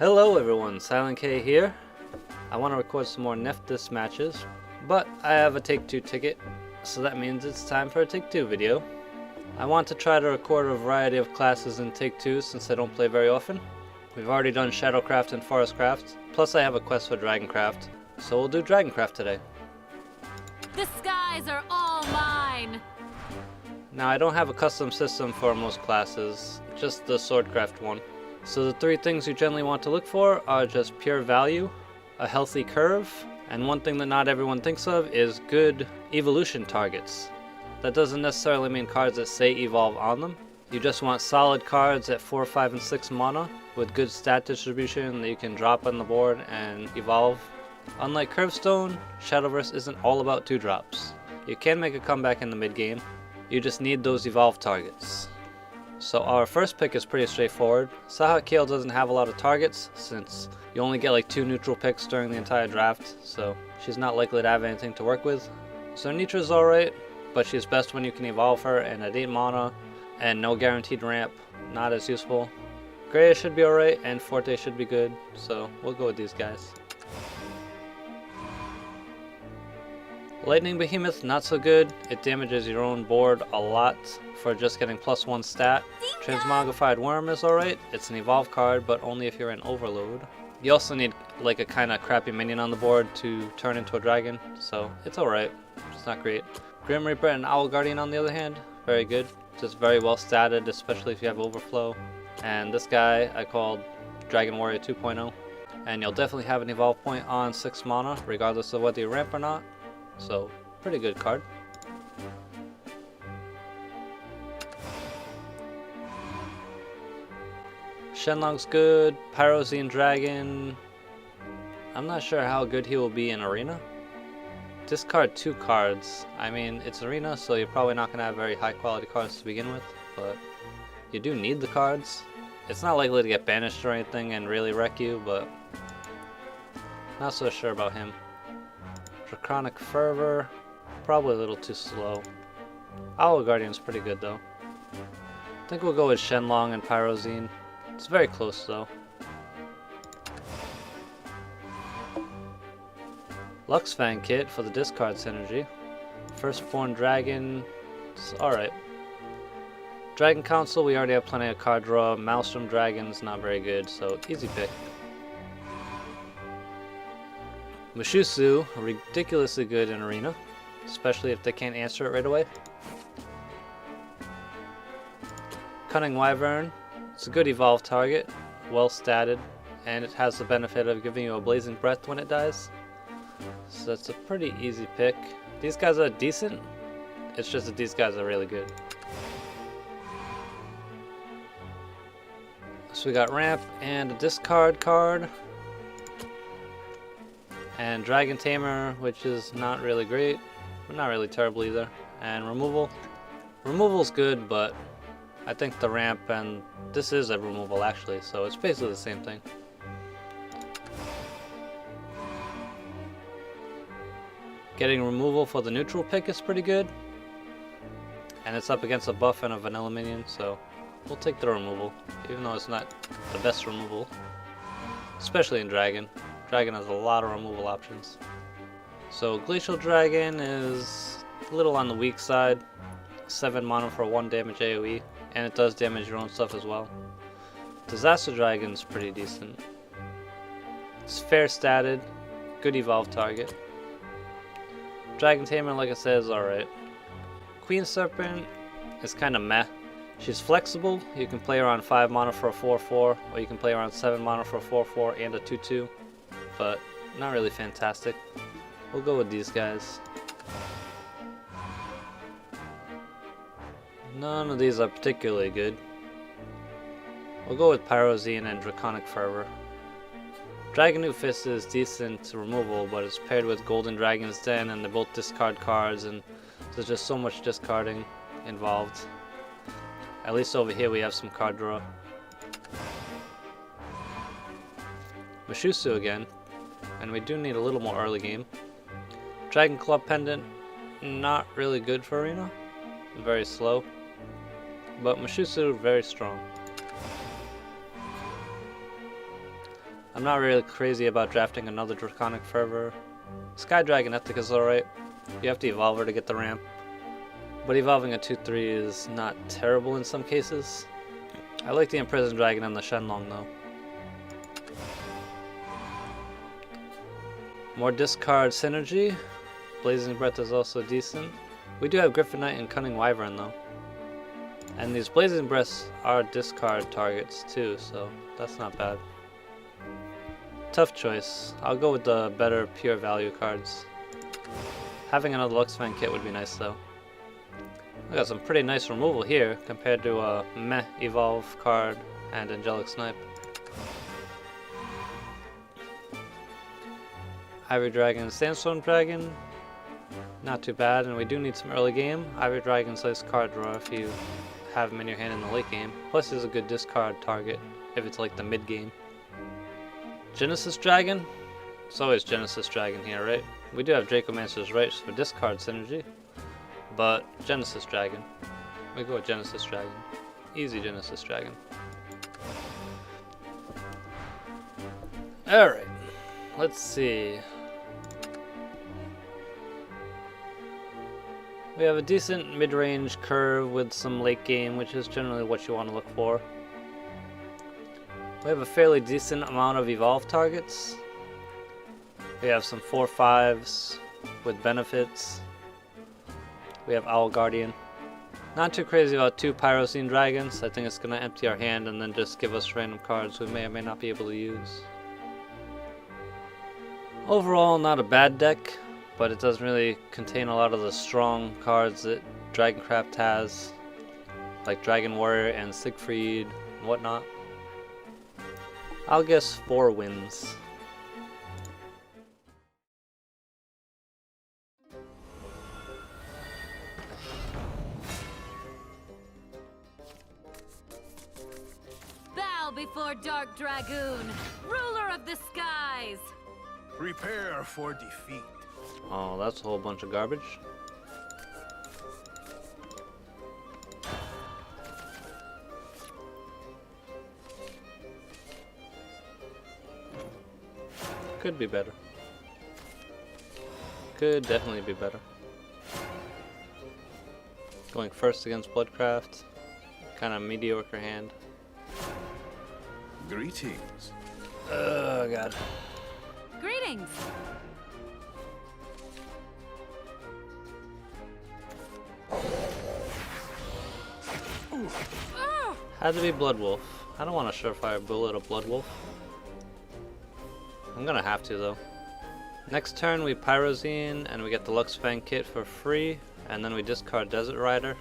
Hello everyone, Silent K here. I want to record some more Nephthys matches, but I have a Take-Two ticket, so that means it's time for a Take-Two video. I want to try to record a variety of classes in Take-Two since I don't play very often. We've already done Shadowcraft and Forestcraft, plus I have a quest for Dragoncraft, so we'll do Dragoncraft today. The skies are all mine! Now I don't have a custom system for most classes, just the Swordcraft one. So the three things you generally want to look for are just pure value, a healthy curve, and one thing that not everyone thinks of is good evolution targets. That doesn't necessarily mean cards that say evolve on them. You just want solid cards at 4, 5, and 6 mana with good stat distribution that you can drop on the board and evolve. Unlike Curvestone, Shadowverse isn't all about 2-drops. You can make a comeback in the mid-game, you just need those evolve targets. So our first pick is pretty straightforward. Sahakale doesn't have a lot of targets since you only get like 2 neutral picks during the entire draft, so she's not likely to have anything to work with. So Nitra's alright, but she's best when you can evolve her, and at 8 mana and no guaranteed ramp, not as useful. Greya should be alright and Forte should be good, so we'll go with these guys. Lightning Behemoth, not so good. It damages your own board a lot for just getting +1 stat. Transmogrified Worm is alright. It's an evolve card, but only if you're in Overload. You also need like a kind of crappy minion on the board to turn into a dragon, so it's alright. It's not great. Grim Reaper and Owl Guardian on the other hand, very good. Just very well statted, especially if you have Overflow. And this guy I called Dragon Warrior 2.0. And you'll definitely have an evolve point on 6 mana, regardless of whether you ramp or not. So, pretty good card. Shenlong's good. Pyrozine Dragon, I'm not sure how good he will be in Arena. Discard 2 cards. I mean, it's Arena, so you're probably not going to have very high quality cards to begin with, but you do need the cards. It's not likely to get banished or anything and really wreck you, but not so sure about him. Draconic Fervor, probably a little too slow. Owl Guardian's pretty good though. I think we'll go with Shenlong and Pyrozine. It's very close though. Luxfang Kit for the discard synergy. Firstborn Dragon, it's alright. Dragon Council, we already have plenty of card draw. Maelstrom Dragon's not very good, so easy pick. Mushusu, ridiculously good in Arena, especially if they can't answer it right away. Cunning Wyvern, it's a good evolve target, well statted, and it has the benefit of giving you a Blazing Breath when it dies. So that's a pretty easy pick. These guys are decent, it's just that these guys are really good. So we got Ramp and a discard card. And Dragon Tamer, which is not really great, but not really terrible either. And Removal. Removal's good, but I think the ramp, and this is a removal actually, so it's basically the same thing. Getting removal for the neutral pick is pretty good. And it's up against a buff and a vanilla minion, so we'll take the removal, even though it's not the best removal. Especially in Dragon. Dragon has a lot of removal options. So Glacial Dragon is a little on the weak side. 7 mana for 1 damage AoE, and it does damage your own stuff as well. Disaster Dragon's pretty decent. It's fair statted, good evolve target. Dragon Tamer, like I said, is alright. Queen Serpent is kinda meh. She's flexible, you can play her on 5 mana for a 4-4, or you can play her on 7 mana for a 4-4 and a 2-2. But not really fantastic. We'll go with these guys. None of these are particularly good. We'll go with Pyrozine and Draconic Fervor. Dragon Fist is decent removal, but it's paired with Golden Dragon's Den, and they both discard cards, and there's just so much discarding involved. At least over here we have some card draw. Mushusu again, and we do need a little more early game. Dragon Club Pendant, not really good for Arena, very slow, but Mushusu very strong. I'm not really crazy about drafting another Draconic Fervor. Sky Dragon Ethic is alright. You have to evolve her to get the ramp. But evolving a 2-3 is not terrible in some cases. I like the Imprisoned Dragon and the Shenlong though. More discard synergy. Blazing Breath is also decent. We do have Griffin Knight and Cunning Wyvern though. And these Blazing Breaths are discard targets too, so that's not bad. Tough choice. I'll go with the better pure value cards. Having another Luxfang kit would be nice though. I got some pretty nice removal here compared to a meh evolve card and Angelic Snipe. Ivory Dragon, Sandstorm Dragon, not too bad, and we do need some early game. Ivory Dragon's nice card draw if you have him in your hand in the late game. Plus he's a good discard target if it's like the mid game. Genesis Dragon? It's always Genesis Dragon here, right? We do have Dracomancer's Rights for discard synergy, but Genesis Dragon. We go with Genesis Dragon. Easy Genesis Dragon. Alright, let's see. We have a decent mid-range curve with some late game, which is generally what you want to look for. We have a fairly decent amount of evolve targets. We have some 4/5s with benefits. We have Owl Guardian. Not too crazy about 2 Pyrocene Dragons. I think it's going to empty our hand and then just give us random cards we may or may not be able to use. Overall, not a bad deck, but it doesn't really contain a lot of the strong cards that Dragoncraft has, like Dragon Warrior and Siegfried and whatnot. I'll guess 4 wins. Bow before Dark Dragoon, ruler of the skies. Prepare for defeat. Oh, that's a whole bunch of garbage. Could be better. Could definitely be better. Going first against Bloodcraft. Kind of mediocre hand. Greetings. Oh god. Greetings. Had to be Blood Wolf. I don't want a Surefire Bullet or Blood Wolf. I'm gonna have to though. Next turn we Pyrozine and we get the Luxfang kit for free, and then we discard Desert Rider,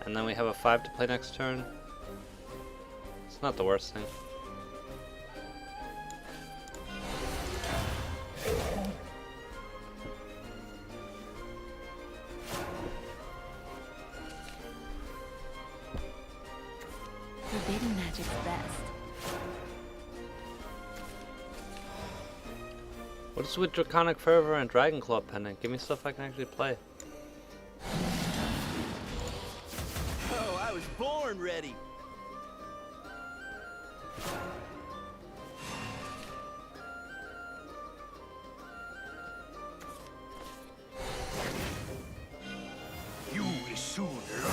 and then we have a 5 to play next turn. It's not the worst thing. Forbidden magic's best. What's with Draconic Fervor and Dragonclaw Pendant? Give me stuff I can actually play. Oh, I was born ready. You will soon learn.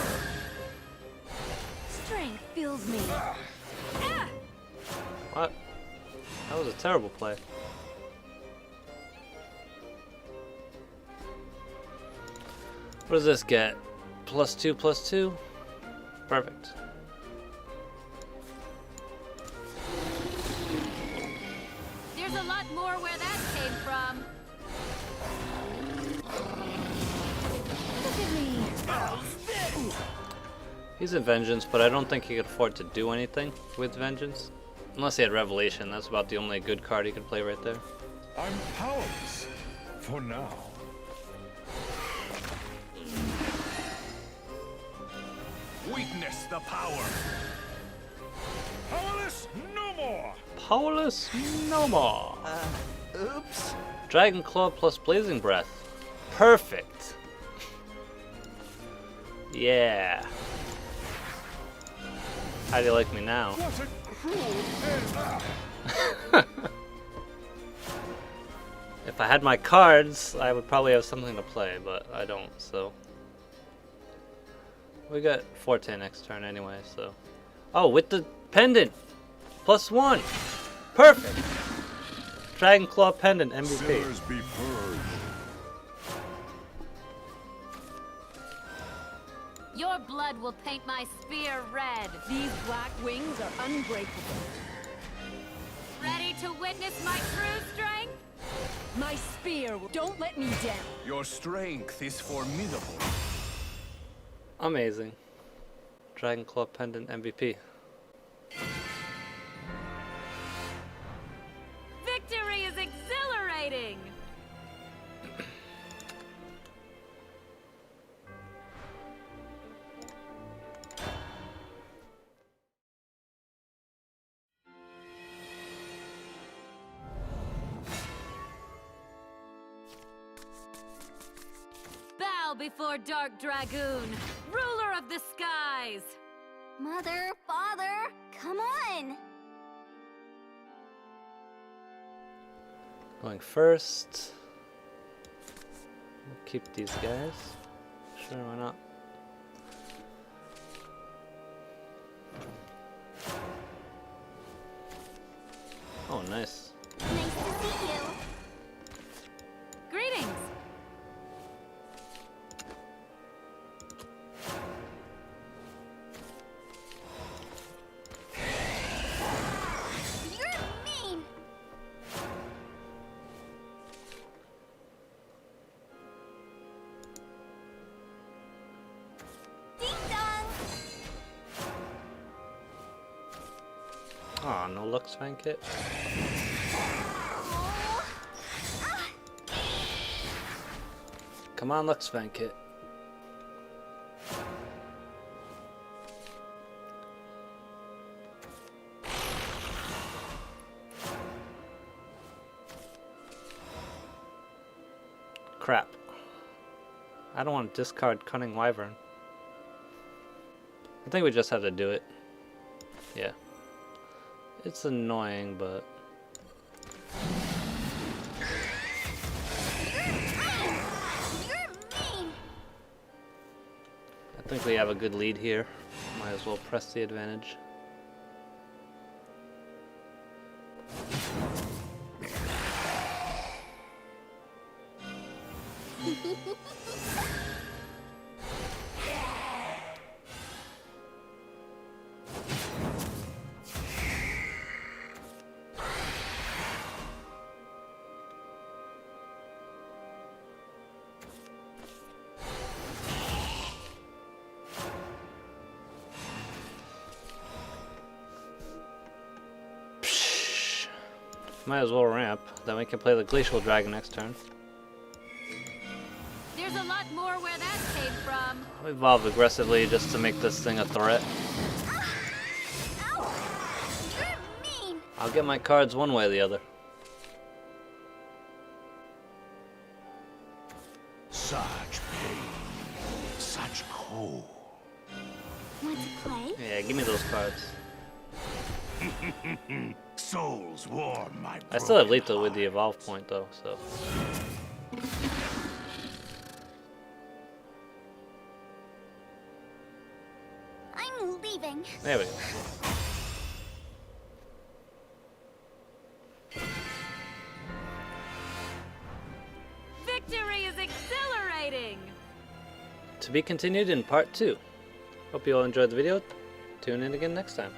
Strength fills me. Ah! What? That was a terrible play. What does this get? +2/+2? Perfect. There's a lot more where that came from. Look at me. He's in Vengeance, but I don't think he could afford to do anything with Vengeance. Unless he had Revelation, that's about the only good card he could play right there. I'm powerless for now. Witness the power. Powerless no more. Powerless? No more. Oops. Dragon Claw plus Blazing Breath. Perfect. Yeah. How do you like me now? What a cruel end. If I had my cards, I would probably have something to play, but I don't, so. We got Forte next turn anyway, so. Oh, with the pendant! +1! Perfect! Dragon Claw Pendant MVP. Sinners be purged. Your blood will paint my spear red. These black wings are unbreakable. Ready to witness my true strength? My spear don't let me down. Your strength is formidable. Amazing. Dragon Claw Pendant MVP. Victory is exhilarating! Bow before Dark Dragoon, ruler of the skies! Mother, Father, come on! Going first. We'll keep these guys. Sure, why not? Oh, nice. Nice to see you. Greetings! You're mean! Ding dong! Aw, no Lux Fan Kit. Oh. Ah. Come on, Lux Fan Kit. Crap. I don't want to discard Cunning Wyvern. I think we just have to do it. Yeah. It's annoying, but... You're mean! I think we have a good lead here. Might as well press the advantage. Might as well ramp, then we can play the Glacial Dragon next turn. There's a lot more where that came from. I'll evolve aggressively just to make this thing a threat. Ow! You're mean! I'll get my cards one way or the other. Such pain. Such cold. Want to play? Yeah, give me those cards. Souls warm, my I still have broken lethal with heart. the evolve point though, so. I'm leaving. There we go. Victory is exhilarating! To be continued in part 2. Hope you all enjoyed the video. Tune in again next time.